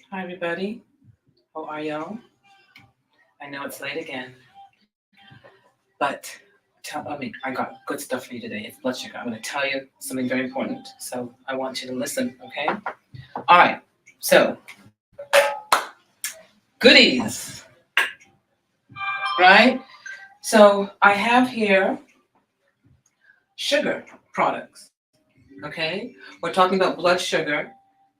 Hi, everybody. How are y'all? I know it's late again, but I got good stuff for you today. It's blood sugar. I'm going to tell you something very important, so I want you to listen, okay? All right. So, goodies, right? So, I have here sugar products, okay? We're talking about blood sugar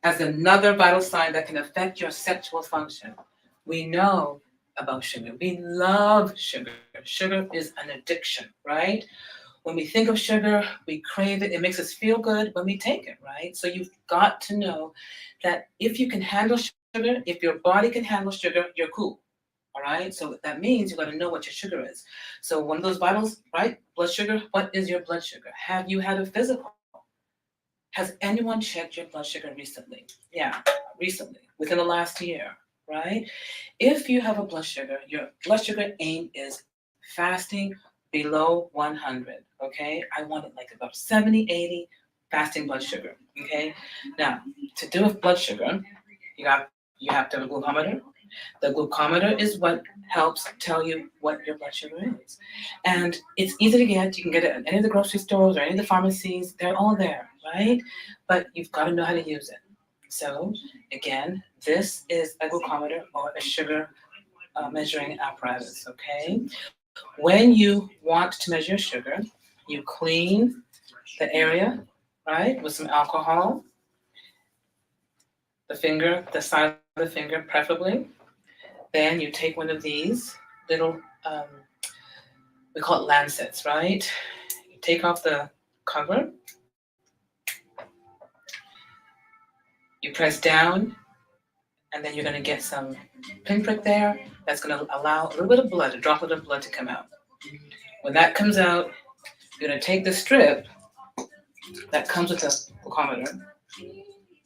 as another vital sign that can affect your sexual function. We know about sugar. We love sugar. Sugar is an addiction, right? When we think of sugar, we crave it. It makes us feel good when we take it, right? So you've got to know that if you can handle sugar, if your body can handle sugar, you're cool. All right. So that means you got to know what your sugar is. So one of those vitals, right? Blood sugar. What is your blood sugar? Have you had a physical? Has anyone checked your blood sugar recently? Yeah, recently, within the last year, right? If you have a blood sugar, your blood sugar aim is fasting below 100, okay? I want it like about 70, 80 fasting blood sugar, okay? Now, to do with blood sugar, you have to have a glucometer. The glucometer is what helps tell you what your blood sugar is. And it's easy to get. You can get it at any of the grocery stores or any of the pharmacies. They're all there, right? But you've got to know how to use it. So, again, this is a glucometer or a sugar measuring apparatus, okay? When you want to measure sugar, you clean the area, right, with some alcohol, the side of the finger preferably. Then you take one of these little, um, we call it lancets, right? You take off the cover, you press down, and then you're going to get some pinprick there. That's going to allow a little bit of blood, a droplet of blood to come out. When that comes out, you're going to take the strip that comes with the glucometer,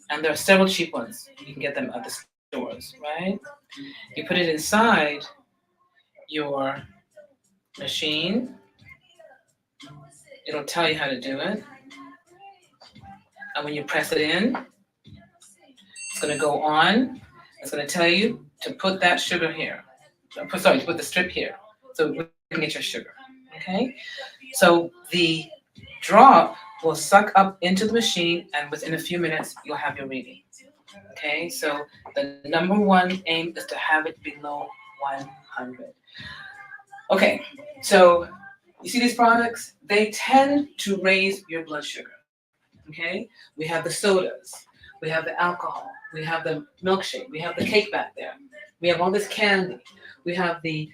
and there are several cheap ones. You can get them at the stores, right? You put it inside your machine. It'll tell you how to do it. And when you press it in, it's going to go on. It's going to tell you to put that sugar here. Sorry, to put the strip here so we can get your sugar. Okay? So the drop will suck up into the machine, and within a few minutes, you'll have your reading. Okay? So the number one aim is to have it below 100. Okay, so you see these products? They tend to raise your blood sugar. Okay? We have the sodas, we have the alcohol, we have the milkshake, we have the cake back there, we have all this candy, we have the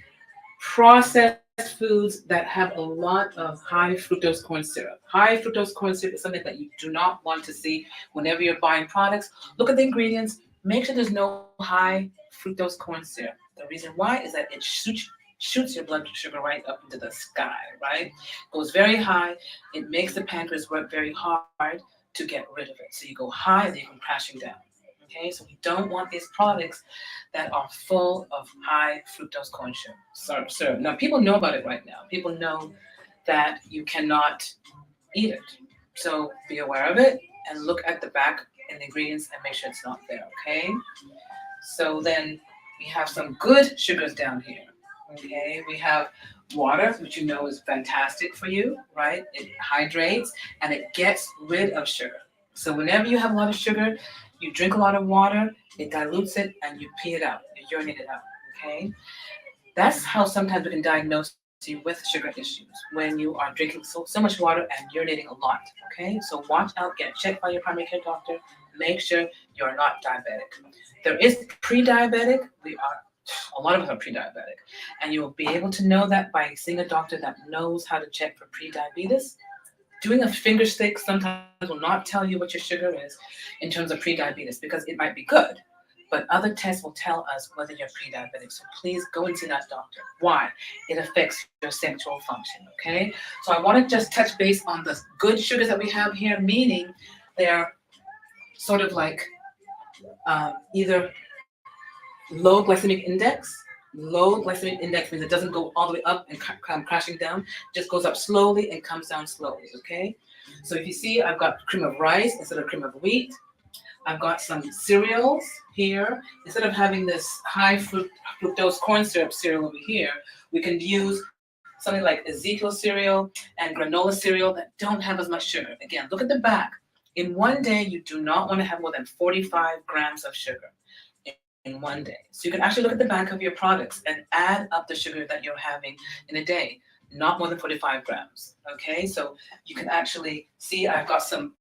processed foods that have a lot of high fructose corn syrup. High fructose corn syrup is something that you do not want to see whenever you're buying products. Look at the ingredients, make sure there's no high fructose corn syrup. The reason why is that shoots your blood sugar right up into the sky, right? Goes very high. It makes the pancreas work very hard to get rid of it. So you go high and then you come crashing down. Okay, so we don't want these products that are full of high fructose corn syrup. Now people know about it right now. People know that you cannot eat it. So be aware of it and look at the back and the ingredients and make sure it's not there. Okay. So then we have some good sugars down here. Okay, we have water, which you know is fantastic for you, right? It hydrates and it gets rid of sugar. So whenever you have a lot of sugar, you drink a lot of water, it dilutes it, and you pee it out, you urinate it out. Okay, that's how sometimes we can diagnose you with sugar issues when you are drinking so much water and urinating a lot. Okay, so watch out, get checked by your primary care doctor, make sure you're not diabetic. There is pre-diabetic. A lot of us are pre-diabetic, and you will be able to know that by seeing a doctor that knows how to check for pre-diabetes. Doing a finger stick sometimes will not tell you what your sugar is in terms of pre-diabetes because it might be good, but other tests will tell us whether you're pre-diabetic. So please go and see that doctor. Why? It affects your sexual function, okay? So I want to just touch base on the good sugars that we have here, meaning they're sort of like either low glycemic index. Low glycemic index means it doesn't go all the way up and come crashing down. It just goes up slowly and comes down slowly, okay? So if you see, I've got cream of rice instead of cream of wheat. I've got some cereals here. Instead of having this high fructose corn syrup cereal over here, we can use something like Ezekiel cereal and granola cereal that don't have as much sugar. Again, look at the back. In one day, you do not want to have more than 45 grams of sugar in one day. So you can actually look at the back of your products and add up the sugar that you're having in a day, not more than 45 grams. Okay, so you can actually see I've got some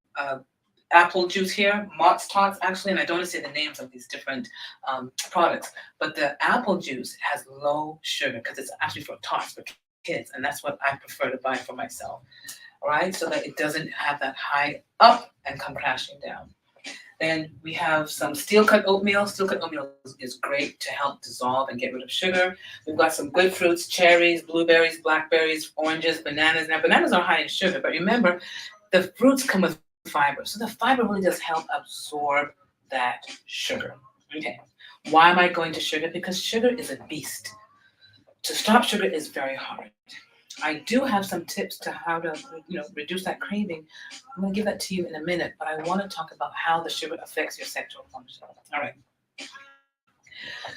apple juice here, Mott's Tots actually, and I don't want to say the names of these different products, but the apple juice has low sugar because it's actually for tots for kids, and that's what I prefer to buy for myself. All right, so that it doesn't have that high up and come crashing down. Then we have some steel cut oatmeal. Steel cut oatmeal is great to help dissolve and get rid of sugar. We've got some good fruits, cherries, blueberries, blackberries, oranges, bananas. Now, bananas are high in sugar, but remember, the fruits come with fiber. So the fiber really does help absorb that sugar. Okay. Why am I going to sugar? Because sugar is a beast. To stop sugar is very hard. I do have some tips to how to, reduce that craving. I'm going to give that to you in a minute, but I want to talk about how the sugar affects your sexual function. All right.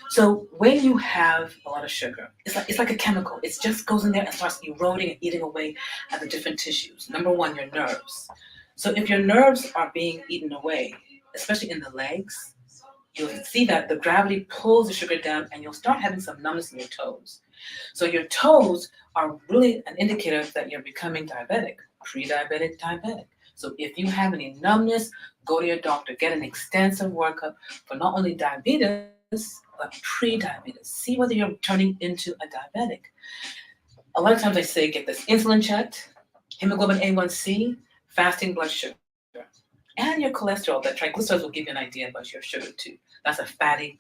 So when you have a lot of sugar, it's like a chemical. It just goes in there and starts eroding and eating away at the different tissues. Number one, your nerves. So if your nerves are being eaten away, especially in the legs, you'll see that the gravity pulls the sugar down and you'll start having some numbness in your toes. So your toes are really an indicator that you're becoming diabetic, pre-diabetic, diabetic. So if you have any numbness, go to your doctor, get an extensive workup for not only diabetes, but pre-diabetes. See whether you're turning into a diabetic. A lot of times I say get this insulin checked, hemoglobin A1C, fasting blood sugar, and your cholesterol. The triglycerides will give you an idea about your sugar too. That's a fatty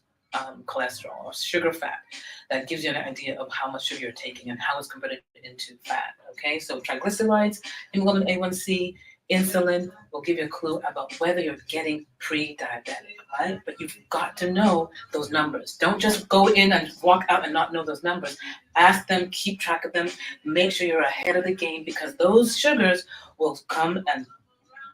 cholesterol or sugar fat that gives you an idea of how much sugar you're taking and how it's converted into fat. Okay, so triglycerides, hemoglobin A1C, insulin will give you a clue about whether you're getting pre-diabetic, right? But you've got to know those numbers. Don't just go in and walk out and not know those numbers. Ask them, keep track of them, make sure you're ahead of the game because those sugars will come and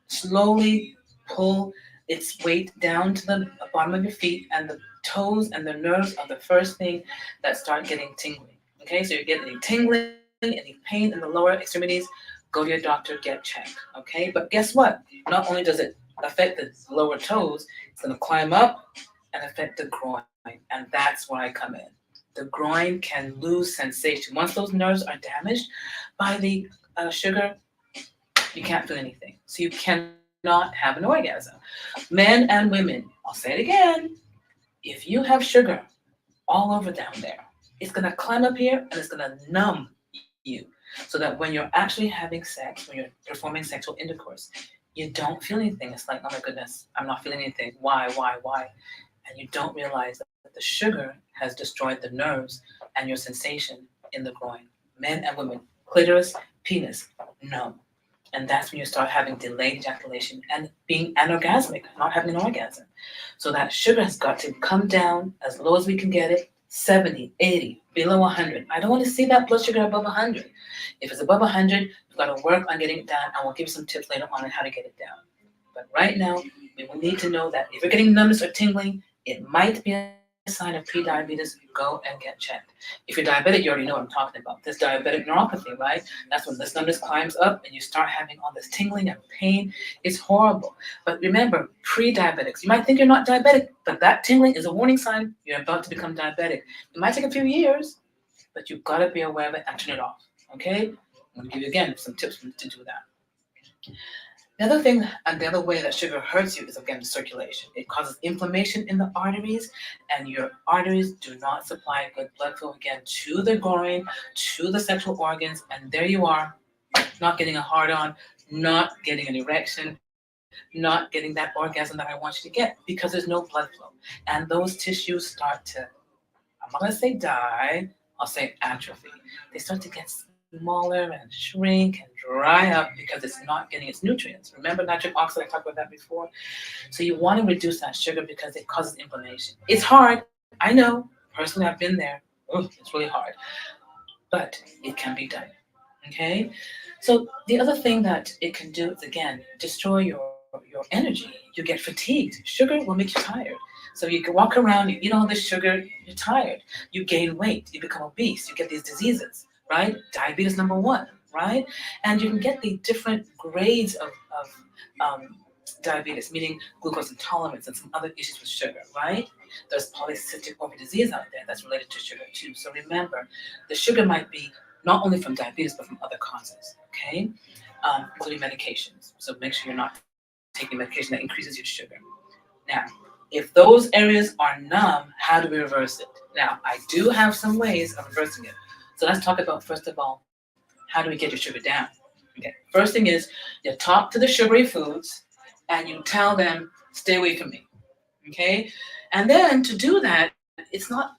slowly pull its weight down to the bottom of your feet, and the toes and the nerves are the first thing that start getting tingling. Okay, so you're getting any tingling, any pain in the lower extremities, go to your doctor, get checked. Okay, but guess what? Not only does it affect the lower toes, it's going to climb up and affect the groin, and that's where I come in. The groin can lose sensation. Once those nerves are damaged by the sugar, you can't feel anything. So you cannot have an orgasm. Men and women, I'll say it again, if you have sugar all over down there, it's going to climb up here and it's going to numb you. So that when you're actually having sex, when you're performing sexual intercourse, you don't feel anything. It's like, oh my goodness, I'm not feeling anything. Why? And you don't realize that the sugar has destroyed the nerves and your sensation in the groin. Men and women, clitoris, penis, numb. And that's when you start having delayed ejaculation and being anorgasmic, not having an orgasm. So that sugar has got to come down as low as we can get it, 70, 80, below 100. I don't want to see that blood sugar above 100. If it's above 100, you've got to work on getting it down. I will give you some tips later on how to get it down. But right now, we will need to know that if you're getting numbness or tingling, it might be a sign of pre-diabetes. Go and get checked. If you're diabetic, you already know what I'm talking about. This diabetic neuropathy, right? That's when this numbness climbs up and you start having all this tingling and pain. It's horrible. But remember, pre-diabetics, you might think you're not diabetic, but that tingling is a warning sign you're about to become diabetic. It might take a few years, but you've got to be aware of it and turn it off. Okay? I'm going to give you again some tips to do that. The other thing and the other way that sugar hurts you is again circulation. It causes inflammation in the arteries, and your arteries do not supply good blood flow again to the groin, to the sexual organs, and there you are, not getting a hard-on, not getting an erection, not getting that orgasm that I want you to get because there's no blood flow. And those tissues start to, I'm not going to say die, I'll say atrophy. They start to get smaller and shrink and dry up because it's not getting its nutrients. Remember nitric oxide, I talked about that before? So you want to reduce that sugar because it causes inflammation. It's hard, I know. Personally, I've been there. It's really hard. But it can be done, okay? So the other thing that it can do is, again, destroy your your energy. You get fatigued. Sugar will make you tired. So you can walk around, you eat all this sugar, you're tired. You gain weight, you become obese, you get these diseases, right? Diabetes number one, right? And you can get the different grades of um, diabetes, meaning glucose intolerance and some other issues with sugar, right? There's polycystic ovary disease out there that's related to sugar too. So remember, the sugar might be not only from diabetes but from other causes, okay? Including medications. So make sure you're not taking medication that increases your sugar. Now, if those areas are numb, how do we reverse it? Now, I do have some ways of reversing it. So let's talk about, first of all, how do we get your sugar down? Okay. First thing is you talk to the sugary foods and you tell them, stay away from me. Okay? And then to do that, it's not,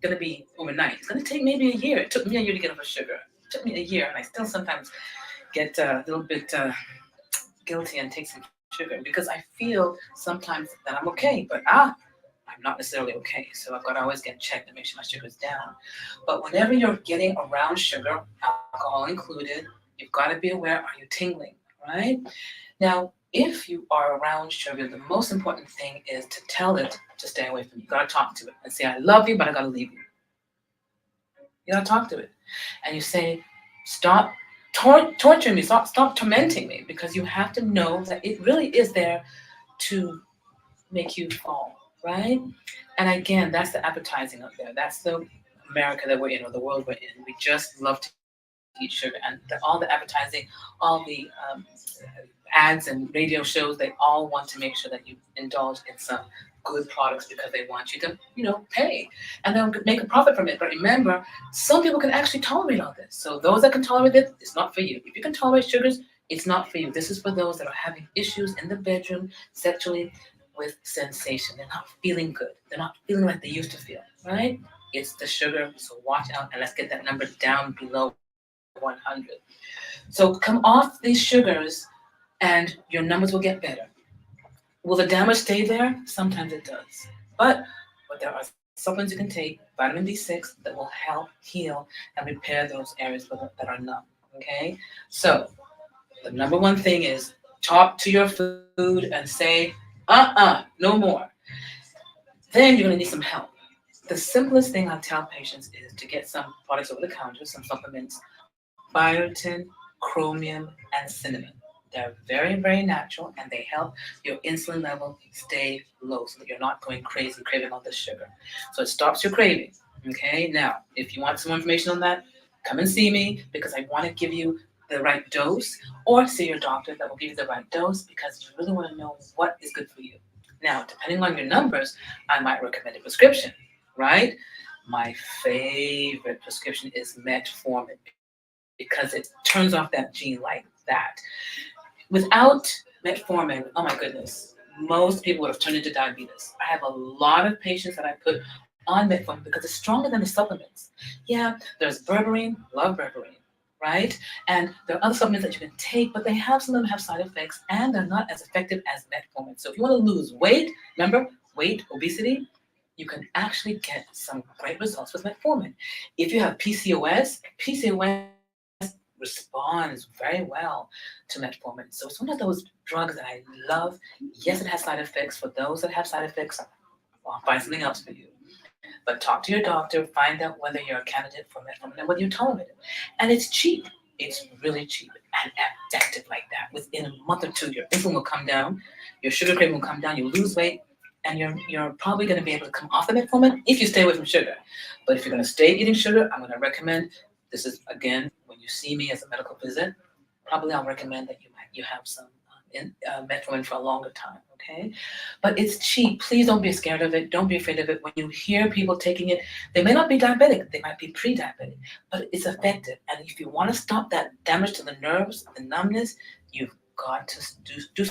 going to be overnight. It's going to take maybe a year. It took me a year to get off of sugar. It took me a year, and I still sometimes get a little bit guilty and take some sugar because I feel sometimes that I'm okay, but I'm not necessarily okay. So I've got to always get checked and make sure my sugar's down. But whenever you're getting around sugar, alcohol included, you've got to be aware, are you tingling, right? Now, if you are around sugar, the most important thing is to tell it to stay away from you. You got to talk to it and say, I love you, but I got to leave you. You got to talk to it. And you say, stop torturing me, stop tormenting me, because you have to know that it really is there to make you fall, right? And again, that's the advertising up there. That's the America that we're in, or the world we're in. We just love to eat sugar, and all the advertising, all the ads and radio shows, they all want to make sure that you indulge in some good products because they want you to, pay, and they'll make a profit from it. But remember, some people can actually tolerate all this. So those that can tolerate it, it's not for you. If you can tolerate sugars, it's not for you. This is for those that are having issues in the bedroom sexually with sensation. They're not feeling good. They're not feeling like they used to feel, right? It's the sugar. So watch out and let's get that number down below 100. So come off these sugars and your numbers will get better. Will the damage stay there? Sometimes it does. But there are supplements you can take, vitamin B6, that will help heal and repair those areas that are numb. Okay? So the number one thing is talk to your food and say, no more. Then you're going to need some help. The simplest thing I tell patients is to get some products over the counter, some supplements, biotin, chromium, and cinnamon. They're very, very natural, and they help your insulin level stay low so that you're not going crazy craving all this sugar. So it stops your craving. Okay, now, if you want some more information on that, come and see me because I want to give you the right dose, or see your doctor that will give you the right dose because you really want to know what is good for you. Now, depending on your numbers, I might recommend a prescription, right? My favorite prescription is metformin because it turns off that gene like that. Without metformin, oh my goodness, most people would have turned into diabetes. I have a lot of patients that I put on metformin because it's stronger than the supplements. Yeah, there's berberine, love berberine, right? And there are other supplements that you can take, but some of them have side effects and they're not as effective as metformin. So if you want to lose weight, remember, weight, obesity, you can actually get some great results with metformin. If you have PCOS responds very well to metformin. So it's one of those drugs that I love. Yes, it has side effects. For those that have side effects, I'll find something else for you. But talk to your doctor, find out whether you're a candidate for metformin and whether you tolerate it. And it's cheap. It's really cheap and effective like that. Within a month or two, your insulin will come down, your sugar craving will come down, you'll lose weight, and you're probably going to be able to come off the metformin if you stay away from sugar. But if you're going to stay eating sugar, I'm going to recommend, this is again, when you see me as a medical visit, probably I'll recommend that you have some metformin for a longer time, okay? But it's cheap. Please don't be scared of it. Don't be afraid of it. When you hear people taking it, they may not be diabetic. They might be pre-diabetic, but it's effective. And if you want to stop that damage to the nerves, the numbness, you've got to do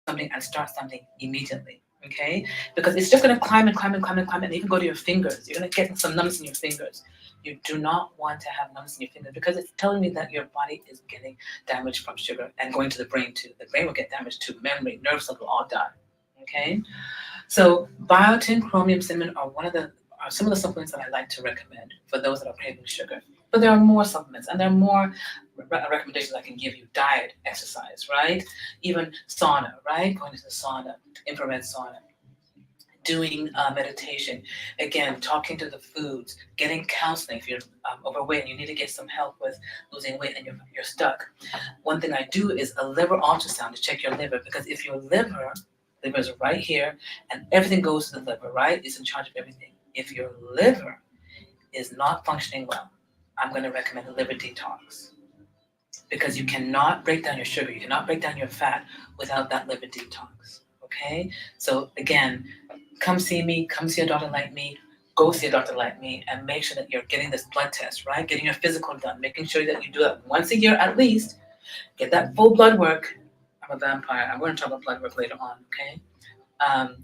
something and start something immediately, okay? Because it's just going to climb and climb and climb and climb, and even go to your fingers. You're going to get some numbness in your fingers. You do not want to have numbness in your fingers because it's telling me that your body is getting damage from sugar and going to the brain too. The brain will get damaged too. Memory, nerve cells will all die. Okay, so biotin, chromium, cinnamon are some of the supplements that I like to recommend for those that are craving sugar. But there are more supplements, and there are more recommendations I can give you: diet, exercise, right? Even sauna, right? Going to the sauna, infrared sauna, doing meditation, again, talking to the foods, getting counseling if you're overweight and you need to get some help with losing weight and you're stuck. One thing I do is a liver ultrasound to check your liver, because if your liver is right here and everything goes to the liver, right? It's in charge of everything. If your liver is not functioning well, I'm going to recommend a liver detox, because you cannot break down your sugar, you cannot break down your fat without that liver detox. Okay? So again, come see me, come see a doctor like me, go see a doctor like me, and make sure that you're getting this blood test, right? Getting your physical done, making sure that you do that once a year at least. Get that full blood work. I'm a vampire. I'm going to talk about blood work later on, okay? Um,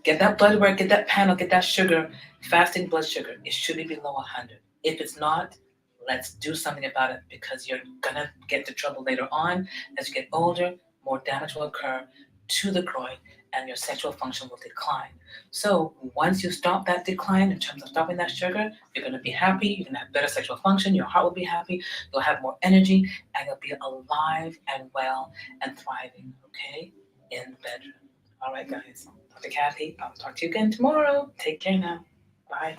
get that blood work, get that panel, get that sugar, fasting blood sugar. It should be below 100. If it's not, let's do something about it, because you're going to get into trouble later on. As you get older, more damage will occur to the groin and your sexual function will decline. So once you stop that decline in terms of stopping that sugar, you're going to be happy, you're going to have better sexual function, your heart will be happy, you'll have more energy, and you'll be alive and well and thriving, okay, in the bedroom. All right, guys. Dr. Kathy, I'll talk to you again tomorrow. Take care now. Bye.